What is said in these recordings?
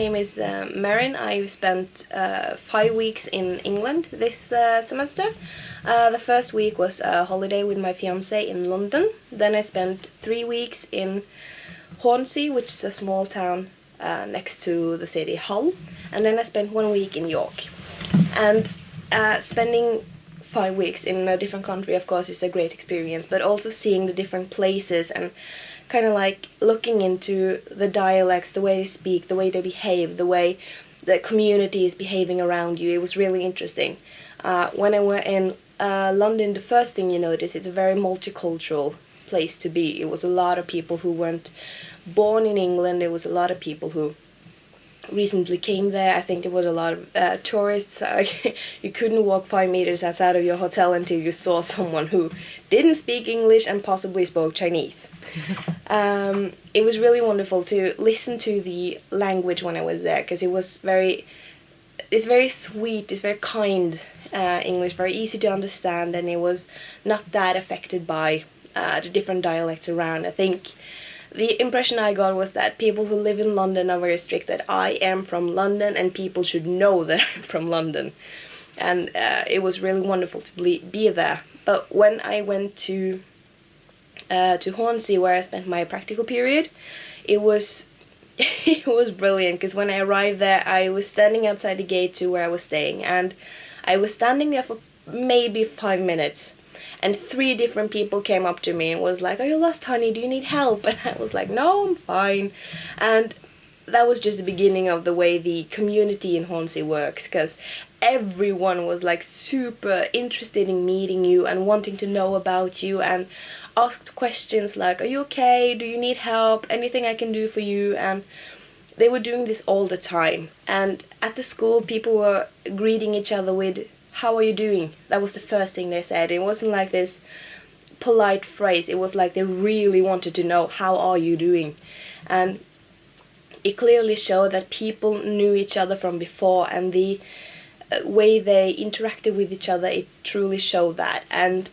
name is Maren. I spent 5 weeks in England this semester. The first week was a holiday with my fiance in London. Then I spent 3 weeks in Hornsey, which is a small town next to the city Hull. And then I spent 1 week in York. And spending 5 weeks in a different country, of course, is a great experience, but also seeing the different places and kind of like looking into the dialects, the way they speak, the way they behave, the way the community is behaving around you. It was really interesting. When I were in London, the first thing you notice, it's a very multicultural place to be. It was a lot of people who weren't born in England. There was a lot of people who recently came there. I think there was a lot of tourists. You couldn't walk 5 meters outside of your hotel until you saw someone who didn't speak English and possibly spoke Chinese. It was really wonderful to listen to the language when I was there, because it's very sweet, it's very kind English, very easy to understand, and it was not that affected by the different dialects around. I think the impression I got was that people who live in London are very strict, that I am from London and people should know that I'm from London. And it was really wonderful to be there. But when I went to Hornsey, where I spent my practical period, it was it was brilliant, because when I arrived there, I was standing outside the gate to where I was staying, and I was standing there for maybe 5 minutes. And 3 different people came up to me and was like, "Are you lost, honey? Do you need help?" And I was like, "No, I'm fine." And that was just the beginning of the way the community in Hornsey works, because everyone was like super interested in meeting you and wanting to know about you, and asked questions like, "Are you okay? Do you need help? Anything I can do for you?" And they were doing this all the time. And at the school, people were greeting each other with, "How are you doing?" That was the first thing they said. It wasn't like this polite phrase. It was like they really wanted to know, "How are you doing?" And it clearly showed that people knew each other from before, and the way they interacted with each other, it truly showed that. And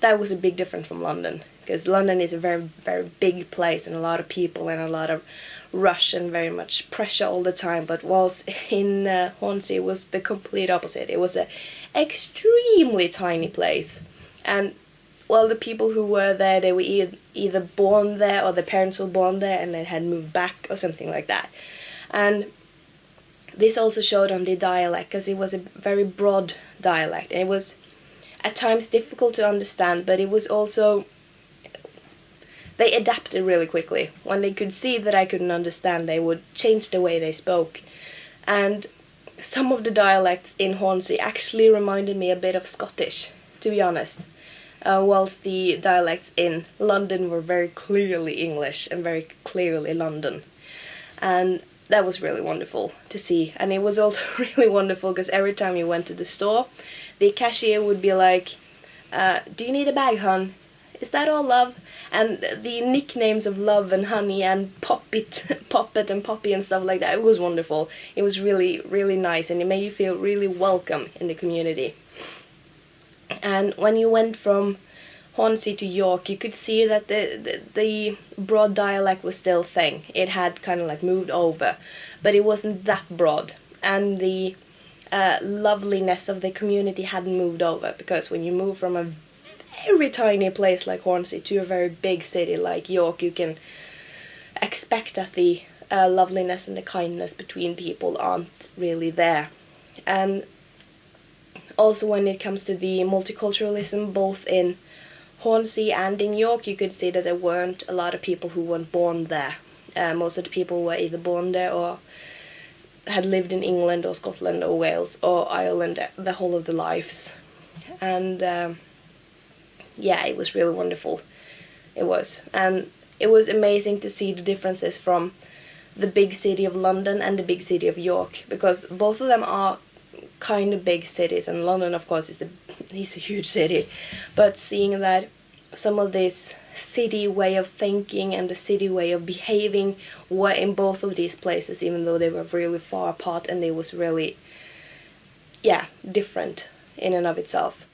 that was a big difference from London, because London is a very, very big place and a lot of people and a lot of rush and very much pressure all the time. But whilst in Hornsey, it was the complete opposite. It was an extremely tiny place, and well, the people who were there, they were either born there or their parents were born there and they had moved back or something like that. And this also showed on the dialect, because it was a very broad dialect, and it was at times difficult to understand, but it was also, they adapted really quickly. When they could see that I couldn't understand, they would change the way they spoke. And some of the dialects in Hornsey actually reminded me a bit of Scottish, to be honest. Whilst the dialects in London were very clearly English and very clearly London. And that was really wonderful to see. And it was also really wonderful because every time you went to the store, the cashier would be like, "Do you need a bag, hon? Is that all, love?" And the nicknames of Love and Honey and Poppet and Poppy and stuff like that, it was wonderful. It was really, really nice, and it made you feel really welcome in the community. And when you went from Hornsey to York, you could see that the broad dialect was still a thing. It had kind of like moved over, but it wasn't that broad. And the loveliness of the community hadn't moved over, because when you move from a very tiny place like Hornsey to a very big city like York, you can expect that the loveliness and the kindness between people aren't really there. And also when it comes to the multiculturalism, both in Hornsey and in York, you could see that there weren't a lot of people who weren't born there. Most of the people were either born there or had lived in England or Scotland or Wales or Ireland the whole of their lives. And yeah, it was really wonderful. It was. And it was amazing to see the differences from the big city of London and the big city of York, because both of them are kind of big cities, and London, of course, is a huge city. But seeing that some of this city way of thinking and the city way of behaving were in both of these places, even though they were really far apart, and they was really, yeah, different in and of itself.